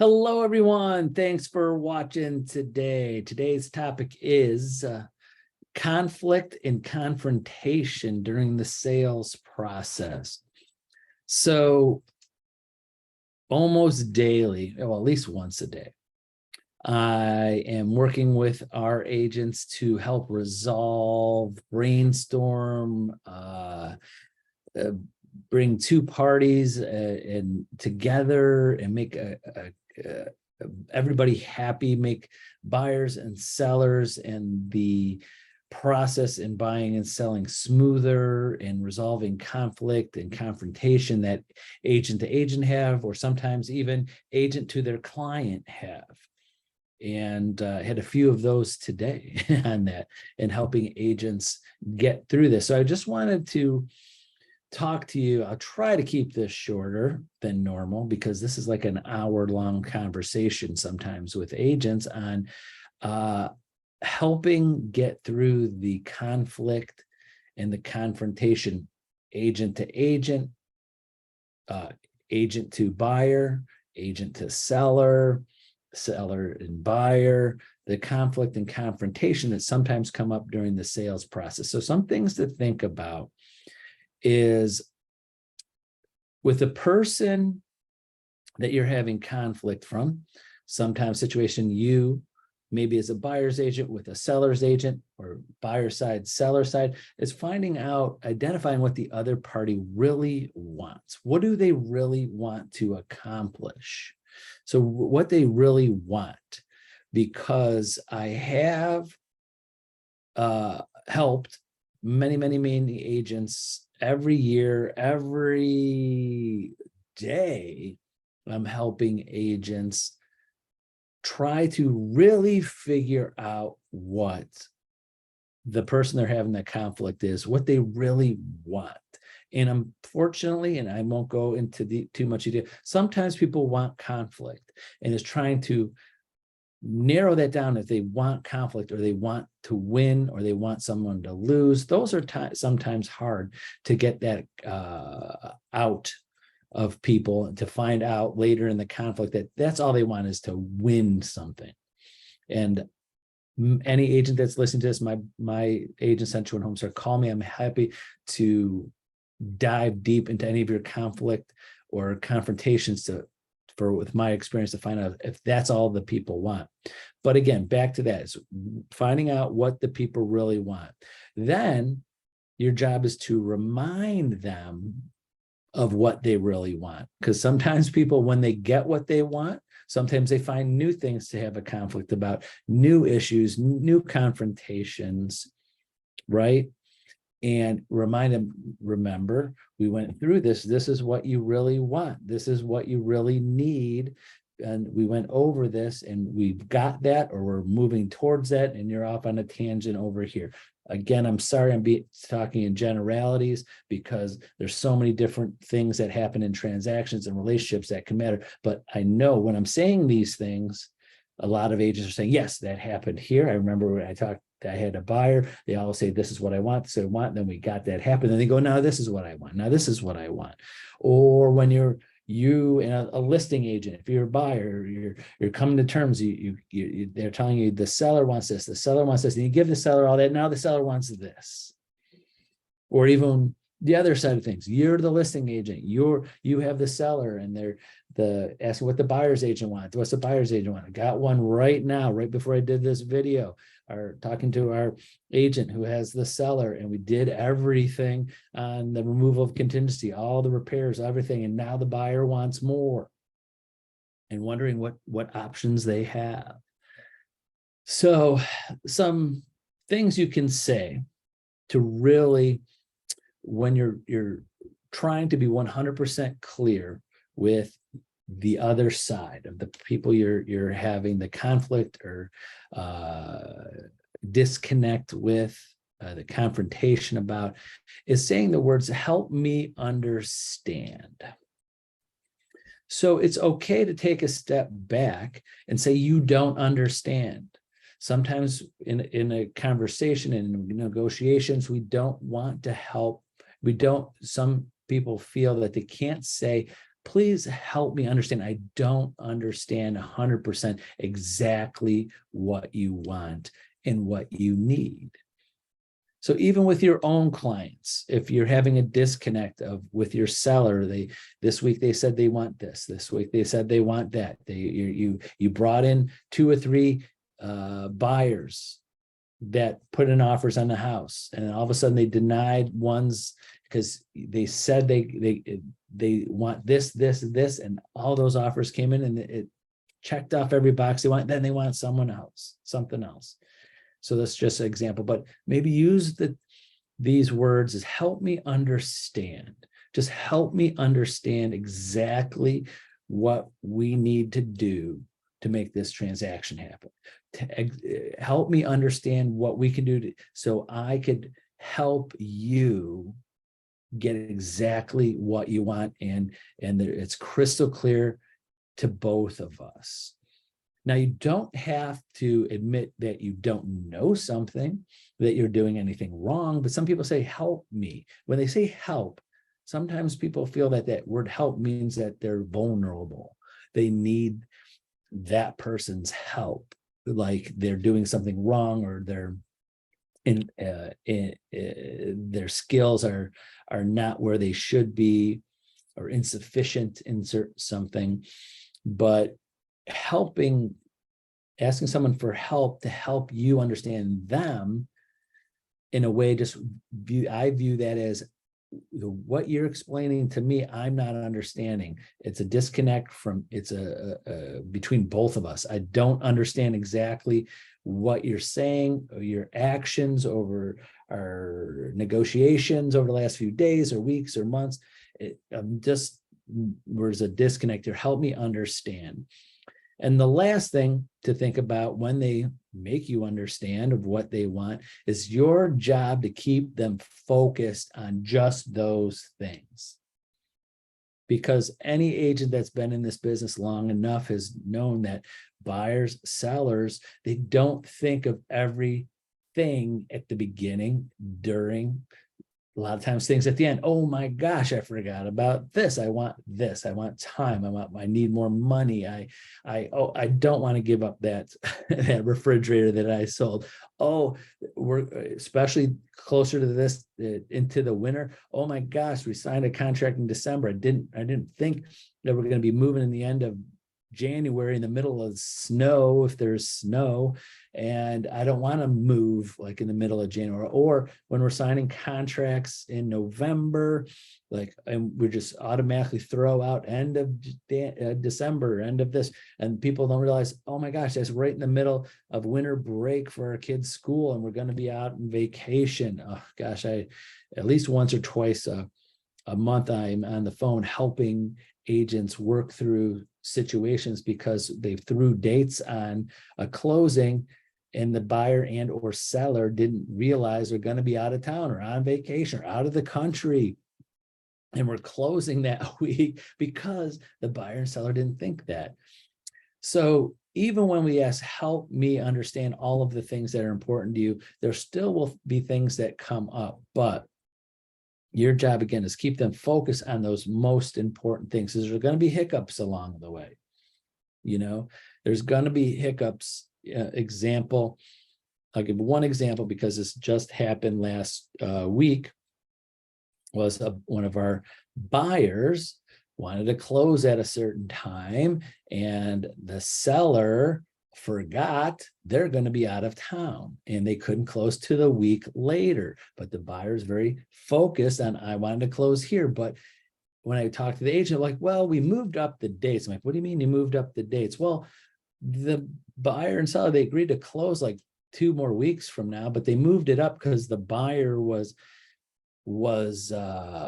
Hello, everyone. Thanks for watching today. Today's topic is conflict and confrontation during the sales process. So almost daily, well, at least once a day, I am working with our agents to help resolve, brainstorm, bring two parties and together and make everybody happy, make buyers and sellers and the process in buying and selling smoother and resolving conflict and confrontation that agent to agent have, or sometimes even agent to their client have. And had a few of those today on that and helping agents get through this. So I just wanted to talk to you. I'll try to keep this shorter than normal because this is like an hour-long conversation sometimes with agents on helping get through the conflict and the confrontation, agent to agent, agent to buyer, agent to seller, seller and buyer, the conflict and confrontation that sometimes come up during the sales process. So some things to think about is with the person that you're having conflict from, sometimes situation you maybe as a buyer's agent with a seller's agent or buyer side, seller side, is finding out, identifying what the other party really wants. What do they really want to accomplish? So what they really want, because I have helped many agents every year, every day. I'm helping agents try to really figure out what the person they're having the conflict is, what they really want. And unfortunately, and I won't go into too much detail, sometimes people want conflict and is trying to narrow that down. If they want conflict or they want to win or they want someone to lose, those are sometimes hard to get that out of people, to find out later in the conflict that that's all they want is to win something. And any agent that's listening to this, my agent Central and Home Store, call me. I'm happy to dive deep into any of your conflict or confrontations with my experience to find out if that's all the people want. But again, back to that, is finding out what the people really want. Then your job is to remind them of what they really want. Because sometimes people, when they get what they want, sometimes they find new things to have a conflict about, new issues, new confrontations, right? And remind them, remember, we went through this. This is what you really want. This is what you really need. And we went over this and we've got that, or we're moving towards that, and you're off on a tangent over here. Again, I'm sorry I'm talking in generalities because there's so many different things that happen in transactions and relationships that can matter. But I know when I'm saying these things, a lot of agents are saying, yes, that happened here. I remember when I had a buyer, they all say, this is what I want, this is what I want. Then we got that happen. Then they go, now this is what I want. Now this is what I want. Or when you and a listing agent, if you're a buyer, you're coming to terms, they're telling you the seller wants this, the seller wants this, and you give the seller all that. Now the seller wants this. Or even the other side of things, you're the listing agent, you have the seller, and they're asking what the buyer's agent wants. What's the buyer's agent want? I got one right now, right before I did this video, talking to our agent who has the seller, and we did everything on the removal of contingency, all the repairs, everything, and now the buyer wants more and wondering what options they have. So some things you can say to really, when you're trying to be 100% clear with the other side of the people you're having the conflict or disconnect with, the confrontation about, is saying the words, help me understand. So it's okay to take a step back and say, you don't understand. Sometimes in a conversation and in negotiations, we don't want to help. Some people feel that they can't say, please help me understand. I don't understand 100% exactly what you want and what you need. So even with your own clients, if you're having a disconnect with your seller, this week they said they want this week they said they want that. You brought in 2 or 3 buyers that put in offers on the house, and all of a sudden they denied ones because they said they want this, and all those offers came in and it checked off every box they want. Then they want something else. So that's just an example, but maybe use these words as help me understand. Just help me understand exactly what we need to do to make this transaction happen. Help me understand what we can do so I could help you get exactly what you want, and it's crystal clear to both of us. Now, you don't have to admit that you don't know something, that you're doing anything wrong, but some people say, help me. When they say help, sometimes people feel that word help means that they're vulnerable. They need that person's help, like they're doing something wrong, or their skills are not where they should be, or insufficient, insert something. But asking someone for help to help you understand them in a way, I view that as what you're explaining to me, I'm not understanding. It's a disconnect between both of us. I don't understand exactly what you're saying, or your actions over our negotiations over the last few days or weeks or months. There's a disconnect here. Help me understand. And the last thing to think about when they make you understand of what they want is your job to keep them focused on just those things. Because any agent that's been in this business long enough has known that buyers, sellers, they don't think of everything at the beginning, during, a lot of times things at the end. Oh my gosh, I forgot about this. I want this. I want time. I need more money. I don't want to give up that refrigerator that I sold. Oh, we're especially closer to this into the winter. Oh my gosh, we signed a contract in December. I didn't think that we're going to be moving in the end of January, in the middle of snow, if there's snow, and I don't want to move like in the middle of January, or when we're signing contracts in November, and we just automatically throw out end of December, end of this, and people don't realize, oh my gosh, that's right in the middle of winter break for our kids' school, and we're going to be out on vacation. Oh gosh, at least once or twice a month, I'm on the phone helping agents work through situations because they threw dates on a closing and the buyer and or seller didn't realize they're going to be out of town or on vacation or out of the country, and we're closing that week because the buyer and seller didn't think that. So even when we ask, help me understand all of the things that are important to you, there still will be things that come up, but your job again is keep them focused on those most important things. There's going to be hiccups along the way. There's going to be hiccups. Example, I'll give one example because this just happened last week. Was one of our buyers wanted to close at a certain time, and the seller forgot they're going to be out of town and they couldn't close to the week later. But the buyer's very focused on, I wanted to close here. But when I talked to the agent, like, well, we moved up the dates. I'm like, what do you mean you moved up the dates? Well, the buyer and seller, they agreed to close like 2 more weeks from now, but they moved it up because the buyer was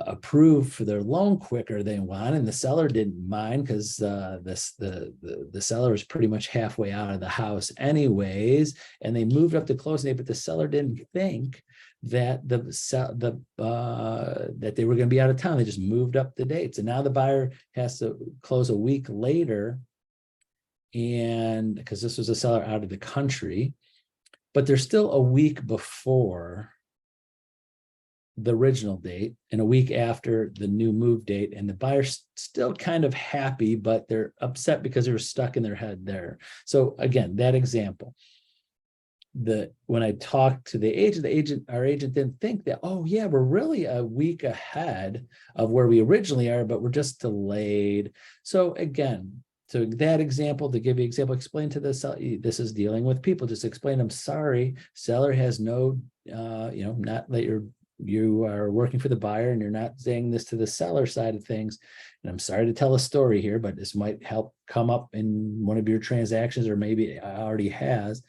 approved for their loan quicker than one, and the seller didn't mind because the seller was pretty much halfway out of the house anyways, and they moved up the closing date. But the seller didn't think that that they were going to be out of town. They just moved up the dates, and now the buyer has to close a week later, and because this was a seller out of the country, but they're still a week before the original date and a week after the new move date, and the buyer's still kind of happy, but they're upset because they were stuck in their head there. So again, that example, when I talked to our agent didn't think that, oh yeah, we're really a week ahead of where we originally are, but we're just delayed. So again, so that example, to give you an example, explain to the seller, this is dealing with people, just explain, I'm sorry, seller has no, not that you are working for the buyer and you're not saying this to the seller side of things. And I'm sorry to tell a story here, but this might help come up in one of your transactions, or maybe it already has.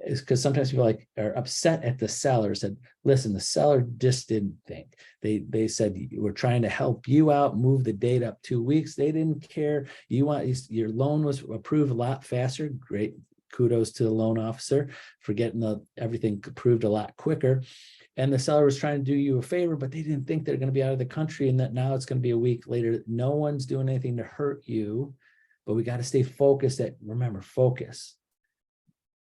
Is because sometimes people are upset at the seller. Said, listen, the seller just didn't think. They said, we're trying to help you out, move the date up 2 weeks. They didn't care. Your loan was approved a lot faster. Great, kudos to the loan officer for getting everything approved a lot quicker. And the seller was trying to do you a favor, but they didn't think they're going to be out of the country and that now it's going to be a week later. No one's doing anything to hurt you, but we got to stay focused. Remember, focus.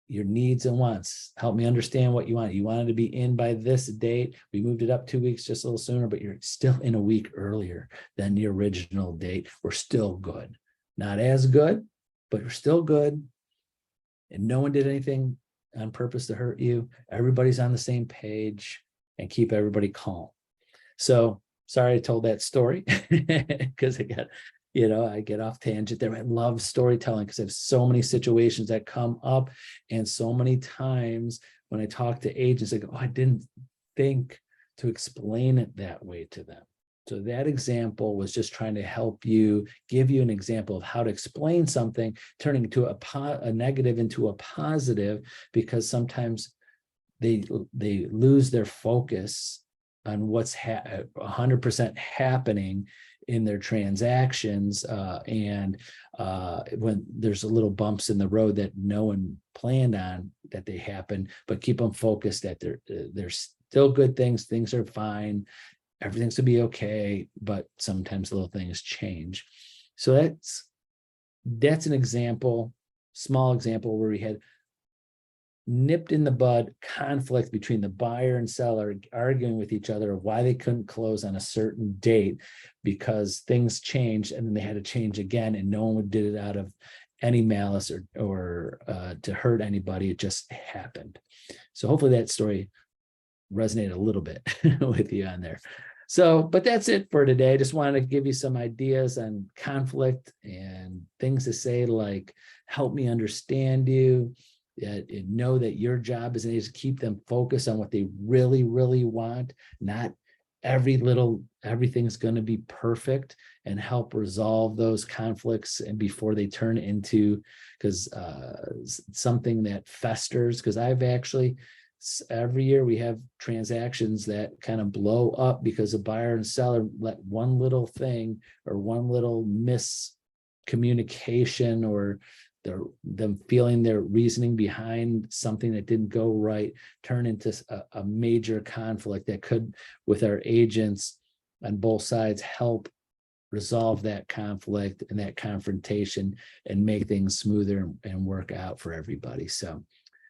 Your needs and wants. Help me understand what you want. You wanted to be in by this date. We moved it up 2 weeks, just a little sooner, but you're still in a week earlier than the original date. We're still good. Not as good, but we're still good. And no one did anything on purpose to hurt you. Everybody's on the same page, and keep everybody calm. So sorry I told that story because I get off tangent there. I love storytelling because I have so many situations that come up, and so many times when I talk to agents, I go, oh, I didn't think to explain it that way to them. So that example was just trying to help you, give you an example of how to explain something, turning to a negative into a positive, because sometimes they lose their focus on what's 100% happening in their transactions, and when there's a little bumps in the road that no one planned on that they happen, but keep them focused that there's still good things are fine, everything's to be okay, but sometimes little things change. So that's an example, small example, where we had nipped in the bud conflict between the buyer and seller arguing with each other of why they couldn't close on a certain date because things changed, and then they had to change again, and no one did it out of any malice or to hurt anybody. It just happened. So hopefully that story resonated a little bit with you on there. So, but that's it for today. I just wanted to give you some ideas on conflict and things to say, like, help me understand you. Know that your job is to keep them focused on what they really, really want, not everything's going to be perfect, and help resolve those conflicts and before they turn into something that festers. Because every year we have transactions that kind of blow up because a buyer and seller let one little thing or one little miscommunication or them feeling their reasoning behind something that didn't go right turn into a major conflict that could, with our agents on both sides, help resolve that conflict and that confrontation and make things smoother and work out for everybody. So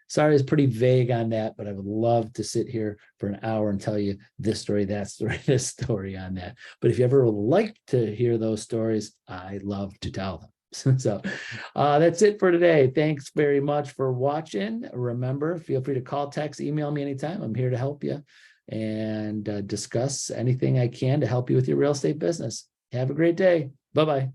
sorry, it's pretty vague on that, but I would love to sit here for an hour and tell you this story, that story, this story on that. But if you ever would like to hear those stories, I love to tell them. So that's it for today. Thanks very much for watching. Remember, feel free to call, text, email me anytime. I'm here to help you and discuss anything I can to help you with your real estate business. Have a great day. Bye-bye.